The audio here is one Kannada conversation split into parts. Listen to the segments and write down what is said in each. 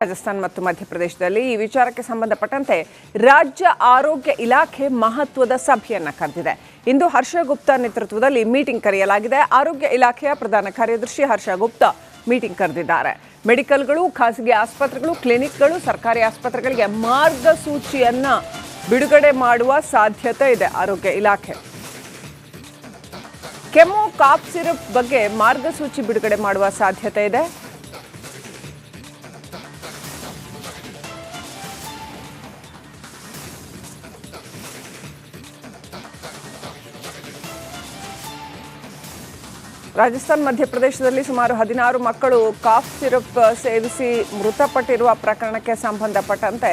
ರಾಜಸ್ಥಾನ ಮತ್ತು ಮಧ್ಯಪ್ರದೇಶದಲ್ಲಿ ಈ ವಿಚಾರಕ್ಕೆ ಸಂಬಂಧಪಟ್ಟಂತೆ ರಾಜ್ಯ ಆರೋಗ್ಯ ಇಲಾಖೆ ಮಹತ್ವದ ಸಭೆಯನ್ನು ಕರೆದಿದೆ. ಇಂದು ಹರ್ಷ ಗುಪ್ತಾ ನೇತೃತ್ವದಲ್ಲಿ ಮೀಟಿಂಗ್ ಕರೆಯಲಾಗಿದೆ. ಆರೋಗ್ಯ ಇಲಾಖೆಯ ಪ್ರಧಾನ ಕಾರ್ಯದರ್ಶಿ ಹರ್ಷ ಗುಪ್ತಾ ಮೀಟಿಂಗ್ ಕರೆದಿದ್ದಾರೆ. ಮೆಡಿಕಲ್ಗಳು, ಖಾಸಗಿ ಆಸ್ಪತ್ರೆಗಳು, ಕ್ಲಿನಿಕ್ಗಳು, ಸರ್ಕಾರಿ ಆಸ್ಪತ್ರೆಗಳಿಗೆ ಮಾರ್ಗಸೂಚಿಯನ್ನ ಬಿಡುಗಡೆ ಮಾಡುವ ಸಾಧ್ಯತೆ ಇದೆ. ಆರೋಗ್ಯ ಇಲಾಖೆ ಕೆಮ್ಮು, ಕಾಫ್ ಸಿರಪ್ ಬಗ್ಗೆ ಮಾರ್ಗಸೂಚಿ ಬಿಡುಗಡೆ ಮಾಡುವ ಸಾಧ್ಯತೆ ಇದೆ. ರಾಜಸ್ಥಾನ ಮಧ್ಯಪ್ರದೇಶದಲ್ಲಿ ಸುಮಾರು 16 ಮಕ್ಕಳು ಕಾಫ್ ಸಿರಪ್ ಸೇವಿಸಿ ಮೃತಪಟ್ಟಿರುವ ಪ್ರಕರಣಕ್ಕೆ ಸಂಬಂಧಪಟ್ಟಂತೆ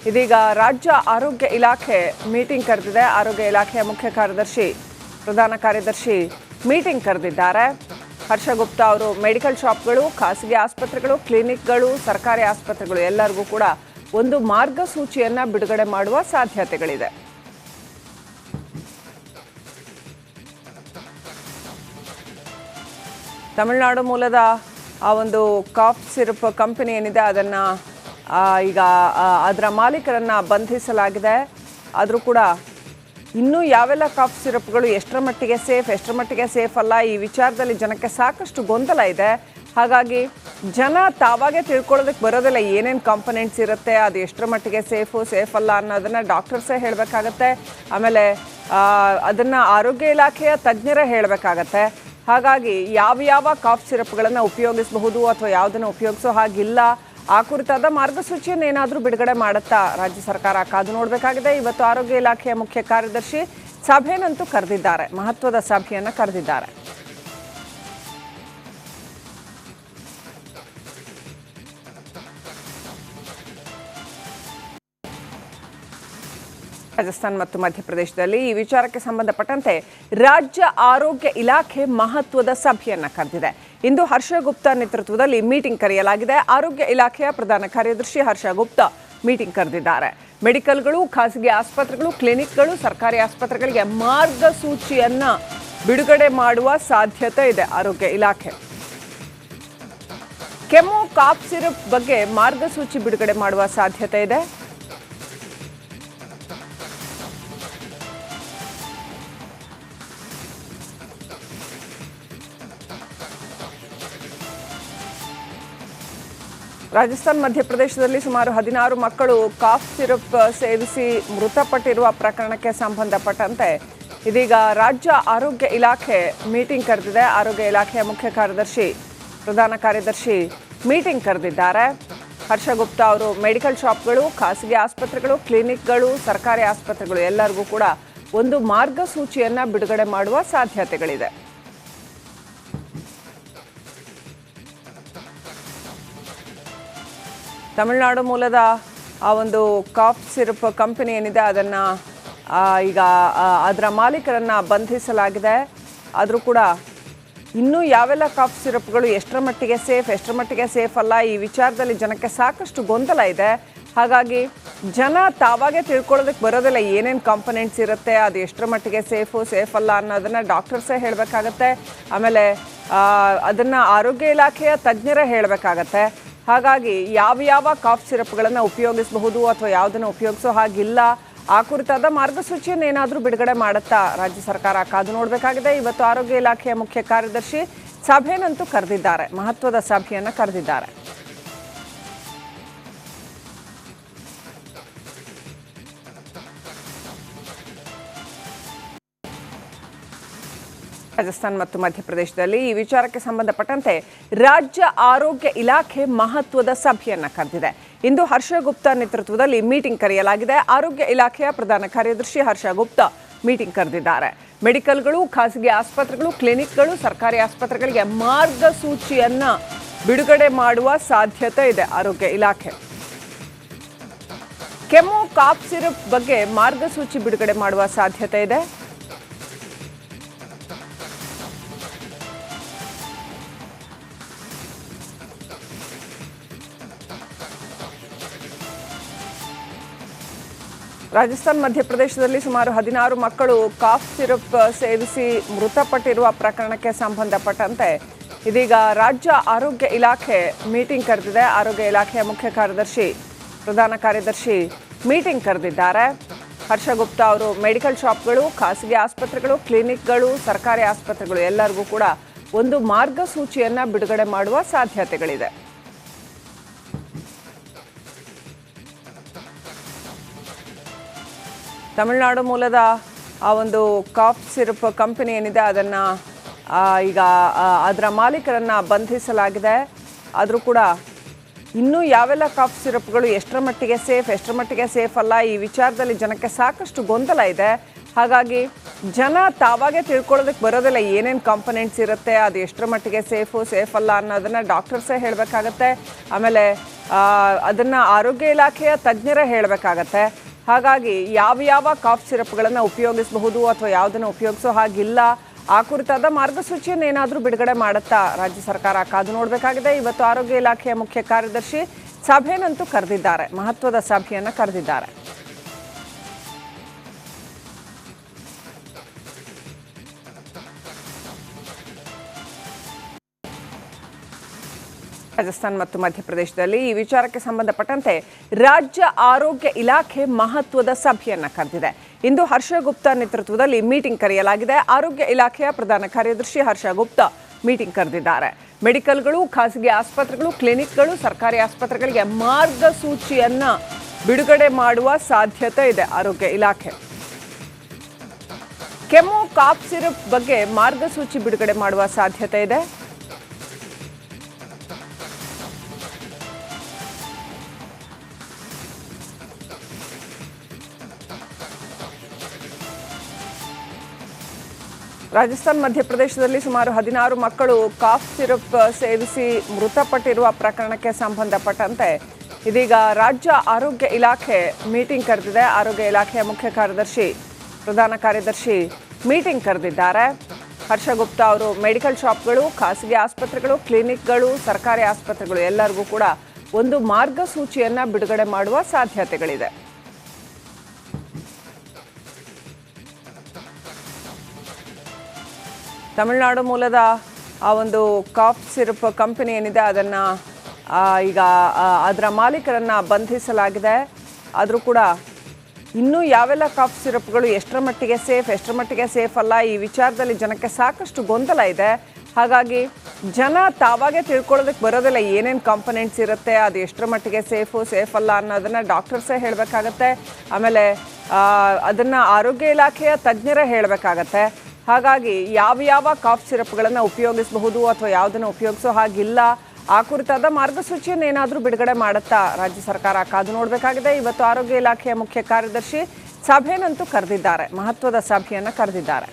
ಇದೀಗ ರಾಜ್ಯ ಆರೋಗ್ಯ ಇಲಾಖೆ ಮೀಟಿಂಗ್ ಕರೆದಿದೆ. ಆರೋಗ್ಯ ಇಲಾಖೆಯ ಮುಖ್ಯ ಕಾರ್ಯದರ್ಶಿ, ಪ್ರಧಾನ ಕಾರ್ಯದರ್ಶಿ ಮೀಟಿಂಗ್ ಕರೆದಿದ್ದಾರೆ. ಹರ್ಷ ಗುಪ್ತಾ ಅವರು ಮೆಡಿಕಲ್ ಶಾಪ್ಗಳು, ಖಾಸಗಿ ಆಸ್ಪತ್ರೆಗಳು, ಕ್ಲಿನಿಕ್ಗಳು, ಸರ್ಕಾರಿ ಆಸ್ಪತ್ರೆಗಳು ಎಲ್ಲರಿಗೂ ಕೂಡ ಒಂದು ಮಾರ್ಗಸೂಚಿಯನ್ನು ಬಿಡುಗಡೆ ಮಾಡುವ ಸಾಧ್ಯತೆಗಳಿದೆ. ತಮಿಳುನಾಡು ಮೂಲದ ಆ ಒಂದು ಕಾಫ್ ಸಿರಪ್ ಕಂಪನಿ ಏನಿದೆ ಅದನ್ನು ಈಗ ಅದರ ಮಾಲೀಕರನ್ನು ಬಂಧಿಸಲಾಗಿದೆ. ಆದರೂ ಕೂಡ ಇನ್ನೂ ಯಾವೆಲ್ಲ ಕಾಫ್ ಸಿರಪ್ಗಳು ಎಷ್ಟರ ಮಟ್ಟಿಗೆ ಸೇಫ್, ಎಷ್ಟರ ಮಟ್ಟಿಗೆ ಸೇಫ್ ಅಲ್ಲ, ಈ ವಿಚಾರದಲ್ಲಿ ಜನಕ್ಕೆ ಸಾಕಷ್ಟು ಗೊಂದಲ ಇದೆ. ಹಾಗಾಗಿ ಜನ ತಾವಾಗೇ ತಿಳ್ಕೊಳ್ಳೋದಕ್ಕೆ ಬರೋದಿಲ್ಲ ಏನೇನು ಕಾಂಪೊನೆಂಟ್ಸ್ ಇರುತ್ತೆ, ಅದು ಎಷ್ಟರ ಮಟ್ಟಿಗೆ ಸೇಫ್ ಅಲ್ಲ ಅನ್ನೋದನ್ನು ಡಾಕ್ಟರ್ಸೇ ಹೇಳಬೇಕಾಗತ್ತೆ. ಆಮೇಲೆ ಅದನ್ನು ಆರೋಗ್ಯ ಇಲಾಖೆಯ ತಜ್ಞರೇ ಹೇಳಬೇಕಾಗತ್ತೆ. ಹಾಗಾಗಿ ಯಾವ ಕಾಫ್ ಸಿರಪ್ಗಳನ್ನು ಉಪಯೋಗಿಸಬಹುದು ಅಥವಾ ಯಾವುದನ್ನು ಉಪಯೋಗಿಸೋ ಹಾಗಿಲ್ಲ, ಆ ಕುರಿತಾದ ಮಾರ್ಗಸೂಚಿಯನ್ನು ಏನಾದರೂ ಬಿಡುಗಡೆ ಮಾಡುತ್ತಾ ರಾಜ್ಯ ಸರ್ಕಾರ ಕಾದು ನೋಡಬೇಕಾಗಿದೆ. ಇವತ್ತು ಆರೋಗ್ಯ ಇಲಾಖೆಯ ಮುಖ್ಯ ಕಾರ್ಯದರ್ಶಿ ಸಭೆಯನ್ನಂತೂ ಕರೆದಿದ್ದಾರೆ, ಮಹತ್ವದ ಸಭೆಯನ್ನು ಕರೆದಿದ್ದಾರೆ. ರಾಜಸ್ಥಾನ ಮತ್ತು ಮಧ್ಯಪ್ರದೇಶದಲ್ಲಿ ಈ ವಿಚಾರಕ್ಕೆ ಸಂಬಂಧಪಟ್ಟಂತೆ ರಾಜ್ಯ ಆರೋಗ್ಯ ಇಲಾಖೆ ಮಹತ್ವದ ಸಭೆಯನ್ನು ಕರೆದಿದೆ. ಇಂದು ಹರ್ಷ ಗುಪ್ತಾ ನೇತೃತ್ವದಲ್ಲಿ ಮೀಟಿಂಗ್ ಕರೆಯಲಾಗಿದೆ. ಆರೋಗ್ಯ ಇಲಾಖೆಯ ಪ್ರಧಾನ ಕಾರ್ಯದರ್ಶಿ ಹರ್ಷ ಗುಪ್ತಾ ಮೀಟಿಂಗ್ ಕರೆದಿದ್ದಾರೆ. ಮೆಡಿಕಲ್ಗಳು, ಖಾಸಗಿ ಆಸ್ಪತ್ರೆಗಳು, ಕ್ಲಿನಿಕ್ಗಳು, ಸರ್ಕಾರಿ ಆಸ್ಪತ್ರೆಗಳಿಗೆ ಮಾರ್ಗಸೂಚಿಯನ್ನ ಬಿಡುಗಡೆ ಮಾಡುವ ಸಾಧ್ಯತೆ ಇದೆ. ಆರೋಗ್ಯ ಇಲಾಖೆ ಕೆಮ್ಮು, ಕಾಫ್ ಸಿರಪ್ ಬಗ್ಗೆ ಮಾರ್ಗಸೂಚಿ ಬಿಡುಗಡೆ ಮಾಡುವ ಸಾಧ್ಯತೆ ಇದೆ. ರಾಜಸ್ಥಾನ ಮಧ್ಯಪ್ರದೇಶದಲ್ಲಿ ಸುಮಾರು 16 ಮಕ್ಕಳು ಕಾಫ್ ಸಿರಪ್ ಸೇವಿಸಿ ಮೃತಪಟ್ಟಿರುವ ಪ್ರಕರಣಕ್ಕೆ ಸಂಬಂಧಪಟ್ಟಂತೆ ಇದೀಗ ರಾಜ್ಯ ಆರೋಗ್ಯ ಇಲಾಖೆ ಮೀಟಿಂಗ್ ಕರೆದಿದೆ. ಆರೋಗ್ಯ ಇಲಾಖೆಯ ಮುಖ್ಯ ಕಾರ್ಯದರ್ಶಿ, ಪ್ರಧಾನ ಕಾರ್ಯದರ್ಶಿ ಮೀಟಿಂಗ್ ಕರೆದಿದ್ದಾರೆ. ಹರ್ಷ ಗುಪ್ತಾ ಅವರು ಮೆಡಿಕಲ್ ಶಾಪ್ಗಳು, ಖಾಸಗಿ ಆಸ್ಪತ್ರೆಗಳು, ಕ್ಲಿನಿಕ್ಗಳು, ಸರ್ಕಾರಿ ಆಸ್ಪತ್ರೆಗಳು ಎಲ್ಲರಿಗೂ ಕೂಡ ಒಂದು ಮಾರ್ಗಸೂಚಿಯನ್ನು ಬಿಡುಗಡೆ ಮಾಡುವ ಸಾಧ್ಯತೆಗಳಿದೆ. ತಮಿಳುನಾಡು ಮೂಲದ ಆ ಒಂದು ಕಾಫ್ ಸಿರಪ್ ಕಂಪನಿ ಏನಿದೆ ಅದನ್ನು ಈಗ ಅದರ ಮಾಲೀಕರನ್ನು ಬಂಧಿಸಲಾಗಿದೆ. ಆದರೂ ಕೂಡ ಇನ್ನೂ ಯಾವೆಲ್ಲ ಕಾಫ್ ಸಿರಪ್ಗಳು ಎಷ್ಟರ ಮಟ್ಟಿಗೆ ಸೇಫ್ ಅಲ್ಲ, ಈ ವಿಚಾರದಲ್ಲಿ ಜನಕ್ಕೆ ಸಾಕಷ್ಟು ಗೊಂದಲ ಇದೆ. ಹಾಗಾಗಿ ಜನ ತಾವಾಗೇ ತಿಳ್ಕೊಳ್ಳೋದಕ್ಕೆ ಬರೋದಿಲ್ಲ ಏನೇನು ಕಾಂಪೊನೆಂಟ್ಸ್ ಇರುತ್ತೆ, ಅದು ಎಷ್ಟರ ಮಟ್ಟಿಗೆ ಸೇಫ್ ಅಲ್ಲ ಅನ್ನೋದನ್ನು ಡಾಕ್ಟರ್ಸೇ ಹೇಳಬೇಕಾಗತ್ತೆ. ಆಮೇಲೆ ಅದನ್ನು ಆರೋಗ್ಯ ಇಲಾಖೆಯ ತಜ್ಞರೇ ಹೇಳಬೇಕಾಗತ್ತೆ. ಹಾಗಾಗಿ ಯಾವ ಕಾಫ್ ಸಿರಪ್ಗಳನ್ನು ಉಪಯೋಗಿಸಬಹುದು ಅಥವಾ ಯಾವುದನ್ನು ಉಪಯೋಗಿಸೋ ಹಾಗಿಲ್ಲ, ಆ ಕುರಿತಾದ ಮಾರ್ಗಸೂಚಿಯನ್ನು ಏನಾದರೂ ಬಿಡುಗಡೆ ಮಾಡುತ್ತಾ ರಾಜ್ಯ ಸರ್ಕಾರ ಕಾದು ನೋಡಬೇಕಾಗಿದೆ. ಇವತ್ತು ಆರೋಗ್ಯ ಇಲಾಖೆಯ ಮುಖ್ಯ ಕಾರ್ಯದರ್ಶಿ ಸಭೆಯನ್ನಂತೂ ಕರೆದಿದ್ದಾರೆ, ಮಹತ್ವದ ಸಭೆಯನ್ನು ಕರೆದಿದ್ದಾರೆ. ರಾಜಸ್ಥಾನ ಮತ್ತು ಮಧ್ಯಪ್ರದೇಶದಲ್ಲಿ ಈ ವಿಚಾರಕ್ಕೆ ಸಂಬಂಧಪಟ್ಟಂತೆ ರಾಜ್ಯ ಆರೋಗ್ಯ ಇಲಾಖೆ ಮಹತ್ವದ ಸಭೆಯನ್ನು ಕರೆದಿದೆ. ಇಂದು ಹರ್ಷ ಗುಪ್ತಾ ನೇತೃತ್ವದಲ್ಲಿ ಮೀಟಿಂಗ್ ಕರೆಯಲಾಗಿದೆ. ಆರೋಗ್ಯ ಇಲಾಖೆಯ ಪ್ರಧಾನ ಕಾರ್ಯದರ್ಶಿ ಹರ್ಷ ಗುಪ್ತಾ ಮೀಟಿಂಗ್ ಕರೆದಿದ್ದಾರೆ. ಮೆಡಿಕಲ್ಗಳು, ಖಾಸಗಿ ಆಸ್ಪತ್ರೆಗಳು, ಕ್ಲಿನಿಕ್ಗಳು, ಸರ್ಕಾರಿ ಆಸ್ಪತ್ರೆಗಳಿಗೆ ಮಾರ್ಗಸೂಚಿಯನ್ನ ಬಿಡುಗಡೆ ಮಾಡುವ ಸಾಧ್ಯತೆ ಇದೆ. ಆರೋಗ್ಯ ಇಲಾಖೆ ಕೆಮ್ಮು, ಕಾಫ್ ಸಿರಪ್ ಬಗ್ಗೆ ಮಾರ್ಗಸೂಚಿ ಬಿಡುಗಡೆ ಮಾಡುವ ಸಾಧ್ಯತೆ ಇದೆ. ರಾಜಸ್ಥಾನ ಮಧ್ಯಪ್ರದೇಶದಲ್ಲಿ ಸುಮಾರು 16 ಮಕ್ಕಳು ಕಾಫ್ ಸಿರಪ್ ಸೇವಿಸಿ ಮೃತಪಟ್ಟಿರುವ ಪ್ರಕರಣಕ್ಕೆ ಸಂಬಂಧಪಟ್ಟಂತೆ ಇದೀಗ ರಾಜ್ಯ ಆರೋಗ್ಯ ಇಲಾಖೆ ಮೀಟಿಂಗ್ ಕರೆದಿದೆ. ಆರೋಗ್ಯ ಇಲಾಖೆಯ ಮುಖ್ಯ ಕಾರ್ಯದರ್ಶಿ, ಪ್ರಧಾನ ಕಾರ್ಯದರ್ಶಿ ಮೀಟಿಂಗ್ ಕರೆದಿದ್ದಾರೆ. ಹರ್ಷ ಗುಪ್ತಾ ಅವರು ಮೆಡಿಕಲ್ ಶಾಪ್ಗಳು, ಖಾಸಗಿ ಆಸ್ಪತ್ರೆಗಳು, ಕ್ಲಿನಿಕ್ಗಳು, ಸರ್ಕಾರಿ ಆಸ್ಪತ್ರೆಗಳು ಎಲ್ಲರಿಗೂ ಕೂಡ ಒಂದು ಮಾರ್ಗಸೂಚಿಯನ್ನ ಬಿಡುಗಡೆ ಮಾಡುವ ಸಾಧ್ಯತೆಗಳಿದೆ. ತಮಿಳುನಾಡು ಮೂಲದ ಆ ಒಂದು ಕಾಫ್ ಸಿರಪ್ ಕಂಪನಿ ಏನಿದೆ ಅದನ್ನು ಈಗ ಅದರ ಮಾಲೀಕರನ್ನು ಬಂಧಿಸಲಾಗಿದೆ. ಆದರೂ ಕೂಡ ಇನ್ನೂ ಯಾವೆಲ್ಲ ಕಾಫ್ ಸಿರಪ್ಗಳು ಎಷ್ಟರ ಮಟ್ಟಿಗೆ ಸೇಫ್, ಎಷ್ಟರ ಮಟ್ಟಿಗೆ ಸೇಫ್ ಅಲ್ಲ, ಈ ವಿಚಾರದಲ್ಲಿ ಜನಕ್ಕೆ ಸಾಕಷ್ಟು ಗೊಂದಲ ಇದೆ. ಹಾಗಾಗಿ ಜನ ತಾವಾಗೇ ತಿಳ್ಕೊಳ್ಳೋದಕ್ಕೆ ಬರೋದಿಲ್ಲ ಏನೇನು ಕಾಂಪೊನೆಂಟ್ಸ್ ಇರುತ್ತೆ, ಅದು ಎಷ್ಟರ ಮಟ್ಟಿಗೆ ಸೇಫ್ ಅಲ್ಲ ಅನ್ನೋದನ್ನು ಡಾಕ್ಟರ್ಸೇ ಹೇಳಬೇಕಾಗತ್ತೆ. ಆಮೇಲೆ ಅದನ್ನು ಆರೋಗ್ಯ ಇಲಾಖೆಯ ತಜ್ಞರೇ ಹೇಳಬೇಕಾಗತ್ತೆ. ಹಾಗಾಗಿ ಯಾವ ಕಾಫ್ ಸಿರಪ್ಗಳನ್ನು ಉಪಯೋಗಿಸಬಹುದು ಅಥವಾ ಯಾವುದನ್ನು ಉಪಯೋಗಿಸೋ ಹಾಗಿಲ್ಲ, ಆ ಕುರಿತಾದ ಮಾರ್ಗಸೂಚಿಯನ್ನು ಏನಾದರೂ ಬಿಡುಗಡೆ ಮಾಡುತ್ತಾ ರಾಜ್ಯ ಸರ್ಕಾರ ಕಾದು ನೋಡಬೇಕಾಗಿದೆ. ಇವತ್ತು ಆರೋಗ್ಯ ಇಲಾಖೆಯ ಮುಖ್ಯ ಕಾರ್ಯದರ್ಶಿ ಸಭೆನಂತೂ ಕರೆದಿದ್ದಾರೆ, ಮಹತ್ವದ ಸಭೆಯನ್ನು ಕರೆದಿದ್ದಾರೆ. ರಾಜಸ್ಥಾನ ಮತ್ತು ಮಧ್ಯಪ್ರದೇಶದಲ್ಲಿ ಈ ವಿಚಾರಕ್ಕೆ ಸಂಬಂಧಪಟ್ಟಂತೆ ರಾಜ್ಯ ಆರೋಗ್ಯ ಇಲಾಖೆ ಮಹತ್ವದ ಸಭೆಯನ್ನ ಕರೆದಿದೆ. ಇಂದು ಹರ್ಷ ಗುಪ್ತಾ ನೇತೃತ್ವದಲ್ಲಿ ಮೀಟಿಂಗ್ ಕರೆಯಲಾಗಿದೆ. ಆರೋಗ್ಯ ಇಲಾಖೆಯ ಪ್ರಧಾನ ಕಾರ್ಯದರ್ಶಿ ಹರ್ಷ ಗುಪ್ತಾ ಮೀಟಿಂಗ್ ಕರೆದಿದ್ದಾರೆ. ಮೆಡಿಕಲ್ಗಳು, ಖಾಸಗಿ ಆಸ್ಪತ್ರೆಗಳು, ಕ್ಲಿನಿಕ್ಗಳು, ಸರ್ಕಾರಿ ಆಸ್ಪತ್ರೆಗಳಿಗೆ ಮಾರ್ಗಸೂಚಿಯನ್ನ ಬಿಡುಗಡೆ ಮಾಡುವ ಸಾಧ್ಯತೆ ಇದೆ. ಆರೋಗ್ಯ ಇಲಾಖೆ ಕೆಮ್ಮು, ಕಾಫ್ ಸಿರಪ್ ಬಗ್ಗೆ ಮಾರ್ಗಸೂಚಿ ಬಿಡುಗಡೆ ಮಾಡುವ ಸಾಧ್ಯತೆ ಇದೆ. ರಾಜಸ್ಥಾನ ಮಧ್ಯಪ್ರದೇಶದಲ್ಲಿ ಸುಮಾರು 16 ಮಕ್ಕಳು ಕಾಫ್ ಸಿರಪ್ ಸೇವಿಸಿ ಮೃತಪಟ್ಟಿರುವ ಪ್ರಕರಣಕ್ಕೆ ಸಂಬಂಧಪಟ್ಟಂತೆ ಇದೀಗ ರಾಜ್ಯ ಆರೋಗ್ಯ ಇಲಾಖೆ ಮೀಟಿಂಗ್ ಕರೆದಿದೆ. ಆರೋಗ್ಯ ಇಲಾಖೆಯ ಮುಖ್ಯ ಕಾರ್ಯದರ್ಶಿ, ಪ್ರಧಾನ ಕಾರ್ಯದರ್ಶಿ ಮೀಟಿಂಗ್ ಕರೆದಿದ್ದಾರೆ. ಹರ್ಷ ಗುಪ್ತಾ ಅವರು ಮೆಡಿಕಲ್ ಶಾಪ್ಗಳು, ಖಾಸಗಿ ಆಸ್ಪತ್ರೆಗಳು, ಕ್ಲಿನಿಕ್ಗಳು, ಸರ್ಕಾರಿ ಆಸ್ಪತ್ರೆಗಳು ಎಲ್ಲರಿಗೂ ಕೂಡ ಒಂದು ಮಾರ್ಗಸೂಚಿಯನ್ನ ಬಿಡುಗಡೆ ಮಾಡುವ ಸಾಧ್ಯತೆಗಳಿದೆ. ತಮಿಳುನಾಡು ಮೂಲದ ಆ ಒಂದು ಕಾಫ್ ಸಿರಪ್ ಕಂಪನಿ ಏನಿದೆ ಅದನ್ನು ಈಗ ಅದರ ಮಾಲೀಕರನ್ನು ಬಂಧಿಸಲಾಗಿದೆ. ಆದರೂ ಕೂಡ ಇನ್ನೂ ಯಾವೆಲ್ಲ ಕಾಫ್ ಸಿರಪ್ಗಳು ಎಷ್ಟರ ಮಟ್ಟಿಗೆ ಸೇಫ್ ಅಲ್ಲ, ಈ ವಿಚಾರದಲ್ಲಿ ಜನಕ್ಕೆ ಸಾಕಷ್ಟು ಗೊಂದಲ ಇದೆ. ಹಾಗಾಗಿ ಜನ ತಾವಾಗೇ ತಿಳ್ಕೊಳ್ಳೋದಕ್ಕೆ ಬರೋದಿಲ್ಲ ಏನೇನು ಕಾಂಪೊನೆಂಟ್ಸ್ ಇರುತ್ತೆ, ಅದು ಎಷ್ಟರ ಮಟ್ಟಿಗೆ ಸೇಫ್ ಅಲ್ಲ ಅನ್ನೋದನ್ನು ಡಾಕ್ಟರ್ಸೇ ಹೇಳಬೇಕಾಗತ್ತೆ. ಆಮೇಲೆ ಅದನ್ನು ಆರೋಗ್ಯ ಇಲಾಖೆಯ ತಜ್ಞರೇ ಹೇಳಬೇಕಾಗತ್ತೆ. ಹಾಗಾಗಿ ಯಾವ ಕಾಫ್ ಸಿರಪ್ಗಳನ್ನು ಉಪಯೋಗಿಸಬಹುದು ಅಥವಾ ಯಾವುದನ್ನು ಉಪಯೋಗಿಸೋ ಹಾಗಿಲ್ಲ, ಆ ಕುರಿತಾದ ಮಾರ್ಗಸೂಚಿಯನ್ನು ಏನಾದರೂ ಬಿಡುಗಡೆ ಮಾಡುತ್ತಾ ರಾಜ್ಯ ಸರ್ಕಾರ ಕಾದು ನೋಡಬೇಕಾಗಿದೆ. ಇವತ್ತು ಆರೋಗ್ಯ ಇಲಾಖೆಯ ಮುಖ್ಯ ಕಾರ್ಯದರ್ಶಿ ಸಭೆನಂತೂ ಕರೆದಿದ್ದಾರೆ, ಮಹತ್ವದ ಸಭೆಯನ್ನು ಕರೆದಿದ್ದಾರೆ.